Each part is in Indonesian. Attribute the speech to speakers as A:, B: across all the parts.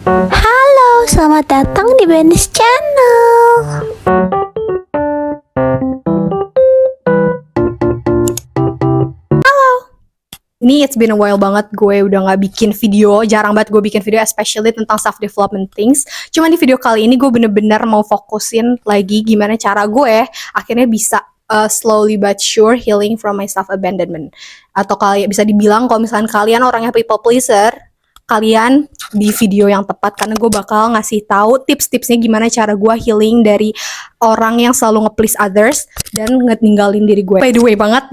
A: Halo, selamat datang di Benis Channel.
B: Ini it's been a while banget gue udah gak bikin video, jarang banget gue bikin video especially tentang self development things. Cuman di video kali ini gue bener-bener mau fokusin lagi gimana cara gue akhirnya bisa slowly but sure healing from my self abandonment. Atau kalian bisa dibilang kalau misalkan kalian orangnya people pleaser, kalian di video yang tepat karena gue bakal ngasih tahu tips-tipsnya gimana cara gue healing dari orang yang selalu nge-please others dan ninggalin diri gue. By the way banget,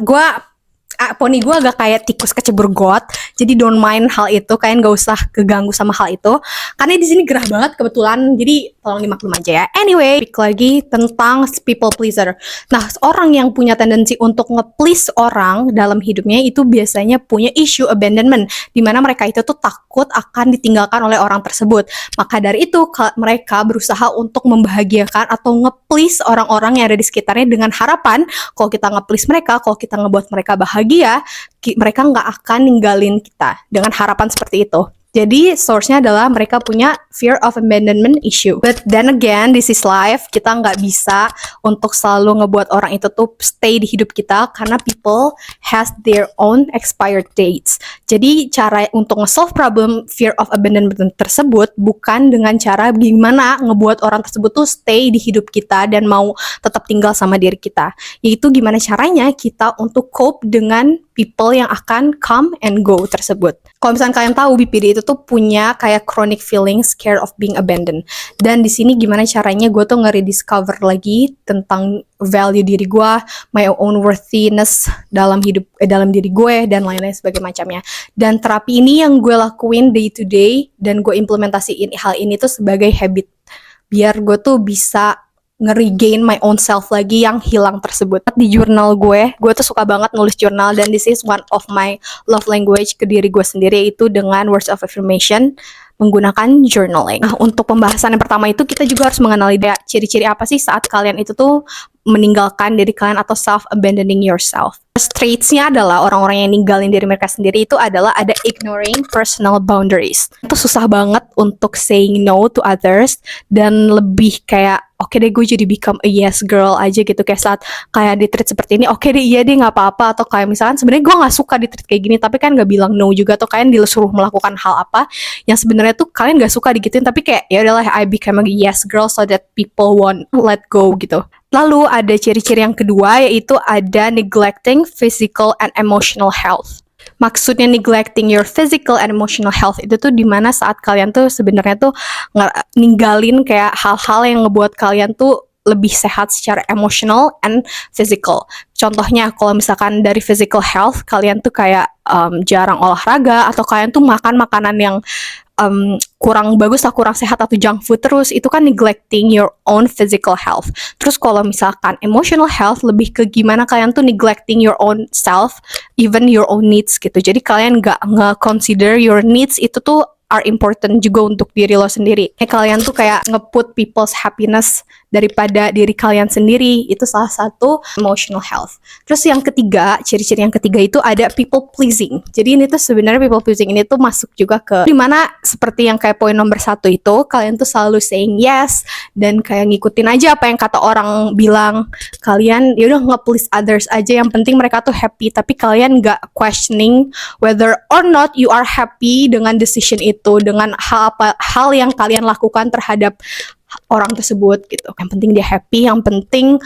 B: poni gue agak kayak tikus kecebur got, jadi don't mind hal itu, kalian gak usah keganggu sama hal itu karena di sini gerah banget kebetulan, jadi tolong dimaklum aja ya. Anyway, speak lagi tentang people pleaser. Nah, orang yang punya tendensi untuk nge-please orang dalam hidupnya itu biasanya punya issue abandonment, dimana mereka itu tuh takut akan ditinggalkan oleh orang tersebut. Maka dari itu mereka berusaha untuk membahagiakan atau nge-please orang-orang yang ada di sekitarnya dengan harapan kalau kita nge-please mereka, kalau kita ngebuat mereka bahagia, mereka nggak akan ninggalin kita, dengan harapan seperti itu. Jadi source-nya adalah mereka punya fear of abandonment issue. But then again, this is life. Kita nggak bisa untuk selalu ngebuat orang itu tuh stay di hidup kita karena people has their own expired dates. Jadi cara untuk nge-solve problem fear of abandonment tersebut bukan dengan cara gimana ngebuat orang tersebut tuh stay di hidup kita dan mau tetap tinggal sama diri kita. Yaitu gimana caranya kita untuk cope dengan people yang akan come and go tersebut. Kalau misalnya kalian tahu, BPD itu tuh punya kayak chronic feeling scared of being abandoned. Dan di sini gimana caranya gue tuh nge-rediscover lagi tentang value diri gue, my own worthiness dalam hidup, dalam diri gue dan lain-lain sebagai macamnya. Dan terapi ini yang gue lakuin day to day dan gue implementasiin hal ini tuh sebagai habit biar gue tuh bisa nge-regain my own self lagi yang hilang tersebut. Di jurnal gue tuh suka banget nulis jurnal dan this is one of my love language ke diri gue sendiri, yaitu dengan words of affirmation menggunakan journaling. Nah, untuk pembahasan yang pertama itu kita juga harus mengenali ciri-ciri apa sih saat kalian itu tuh meninggalkan diri kalian atau self-abandoning yourself. Traits-nya adalah orang-orang yang ninggalin diri mereka sendiri itu adalah ada ignoring personal boundaries. Itu susah banget untuk saying no to others dan lebih kayak oke deh gue jadi become a yes girl aja gitu, kayak saat kayak di treat seperti ini oke deh iya deh nggak apa-apa, atau kayak misalkan sebenarnya gue nggak suka di treat kayak gini tapi kan nggak bilang no juga, atau kalian disuruh melakukan hal apa yang sebenarnya tuh kalian nggak suka digituin tapi kayak ya udahlah I become a yes girl so that people won't let go gitu. Lalu ada ciri-ciri yang kedua yaitu ada neglecting physical and emotional health. Maksudnya neglecting your physical and emotional health itu tuh dimana saat kalian tuh sebenarnya tuh ninggalin kayak hal-hal yang ngebuat kalian tuh lebih sehat secara emotional and physical. Contohnya kalau misalkan dari physical health kalian tuh kayak jarang olahraga atau kalian tuh makan makanan yang kurang bagus atau kurang sehat atau junk food terus, itu kan neglecting your own physical health. Terus kalau misalkan emotional health lebih ke gimana kalian tuh neglecting your own self, even your own needs gitu. Jadi kalian nggak nge-consider your needs itu tuh are important juga untuk diri lo sendiri. Kalian tuh kayak nge-put people's happiness daripada diri kalian sendiri, itu salah satu emotional health. Terus yang ketiga, ciri-ciri yang ketiga itu ada people pleasing. Jadi ini tuh sebenarnya people pleasing ini tuh masuk juga ke dimana seperti yang kayak poin nomor 1 itu, kalian tuh selalu saying yes dan kayak ngikutin aja apa yang kata orang bilang. Kalian ya udah nge-please others aja, yang penting mereka tuh happy, tapi kalian nggak questioning whether or not you are happy dengan decision itu, dengan hal yang kalian lakukan terhadap orang tersebut gitu. Yang penting dia happy, yang penting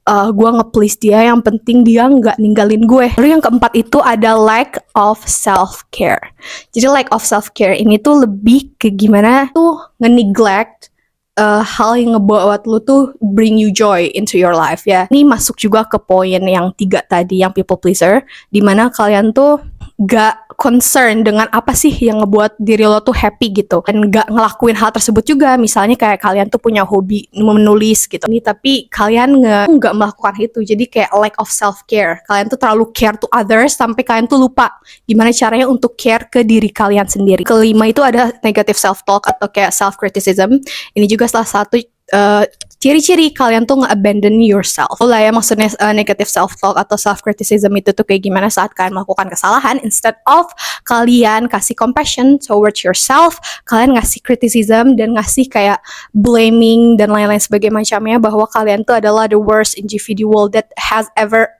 B: gue nge-please dia, yang penting dia nggak ninggalin gue. Lalu yang keempat itu ada lack of self-care. Jadi lack of self-care ini tuh lebih ke gimana tuh nge-neglect hal yang ngebuat lu tuh bring you joy into your life ya. Ini masuk juga ke poin yang 3 tadi, yang people pleaser, dimana kalian tuh gak concern dengan apa sih yang ngebuat diri lo tuh happy gitu, dan gak ngelakuin hal tersebut juga. Misalnya kayak kalian tuh punya hobi menulis gitu nih, tapi kalian gak melakukan itu. Jadi kayak lack of self care, kalian tuh terlalu care to others sampai kalian tuh lupa gimana caranya untuk care ke diri kalian sendiri. Kelima itu ada negative self talk atau kayak self criticism. Ini juga salah satu ciri-ciri kalian tuh nge-abandon yourself. Lah ya, maksudnya negative self-talk atau self-criticism itu tuh kayak gimana saat kalian melakukan kesalahan. Instead of kalian kasih compassion towards yourself, kalian ngasih criticism dan ngasih kayak blaming dan lain-lain sebagainya macamnya, bahwa kalian tuh adalah the worst individual that has ever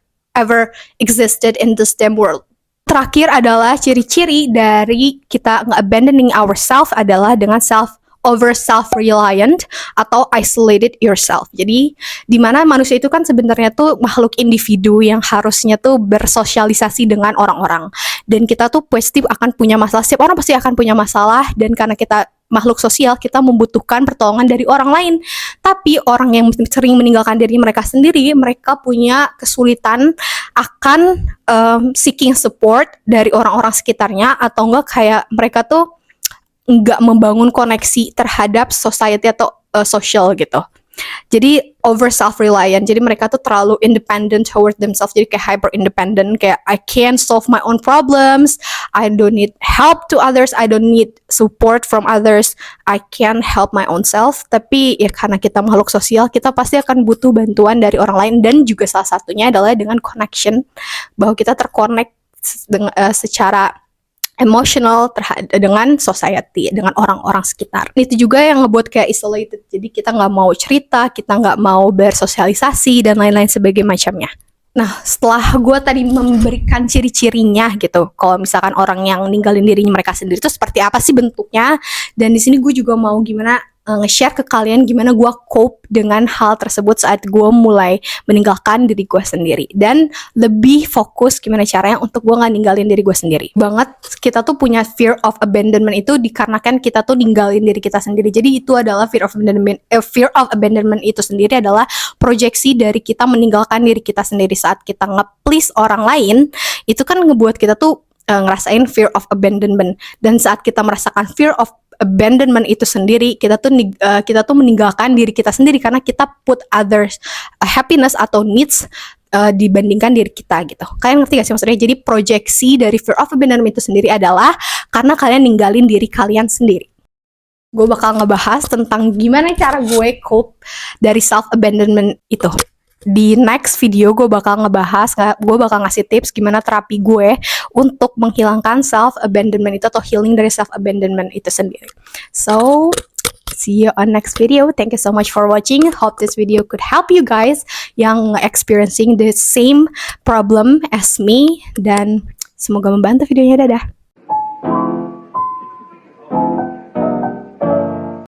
B: existed in this damn world. Terakhir adalah ciri-ciri dari kita nge-abandoning ourselves adalah dengan self-reliant atau isolated yourself. Jadi di mana manusia itu kan sebenarnya tuh makhluk individu yang harusnya tuh bersosialisasi dengan orang-orang. Dan kita tuh pasti akan punya masalah. Setiap orang pasti akan punya masalah, dan karena kita makhluk sosial, kita membutuhkan pertolongan dari orang lain. Tapi orang yang sering meninggalkan diri mereka sendiri, mereka punya kesulitan akan seeking support dari orang-orang sekitarnya, atau enggak kayak mereka tuh nggak membangun koneksi terhadap society atau social gitu. Jadi over self-reliant, jadi mereka tuh terlalu independent toward themselves, jadi kayak hyper independent, kayak I can't solve my own problems, I don't need help to others, I don't need support from others, I can help my own self. Tapi ya karena kita makhluk sosial, kita pasti akan butuh bantuan dari orang lain, dan juga salah satunya adalah dengan connection, bahwa kita terconnect secara emotional dengan society, dengan orang-orang sekitar. Itu juga yang ngebuat kayak isolated. Jadi kita nggak mau cerita, kita nggak mau bersosialisasi, dan lain-lain sebagainya macamnya. Nah, setelah gue tadi memberikan ciri-cirinya gitu, kalau misalkan orang yang ninggalin dirinya mereka sendiri itu seperti apa sih bentuknya, dan di sini gue juga mau gimana nge-share ke kalian gimana gue cope dengan hal tersebut saat gue mulai meninggalkan diri gue sendiri, dan lebih fokus gimana caranya untuk gue nggak ninggalin diri gue sendiri. Banget kita tuh punya fear of abandonment itu dikarenakan kita tuh ninggalin diri kita sendiri. Jadi itu adalah fear of abandonment itu sendiri adalah proyeksi dari kita meninggalkan diri kita sendiri. Saat kita nge-please orang lain, itu kan ngebuat kita tuh ngerasain fear of abandonment. Dan saat kita merasakan fear of abandonment itu sendiri, kita tuh meninggalkan diri kita sendiri karena kita put others happiness atau needs dibandingkan diri kita gitu. Kalian ngerti gak sih maksudnya? Jadi proyeksi dari fear of abandonment itu sendiri adalah karena kalian ninggalin diri kalian sendiri. Gue bakal ngebahas tentang gimana cara gue cope dari self abandonment itu. Di next video gue bakal ngasih tips gimana terapi gue untuk menghilangkan self abandonment itu atau healing dari self abandonment itu sendiri. So see you on next video. Thank you so much for watching. Hope this video could help you guys yang experiencing the same problem as me, dan semoga membantu videonya. Dadah.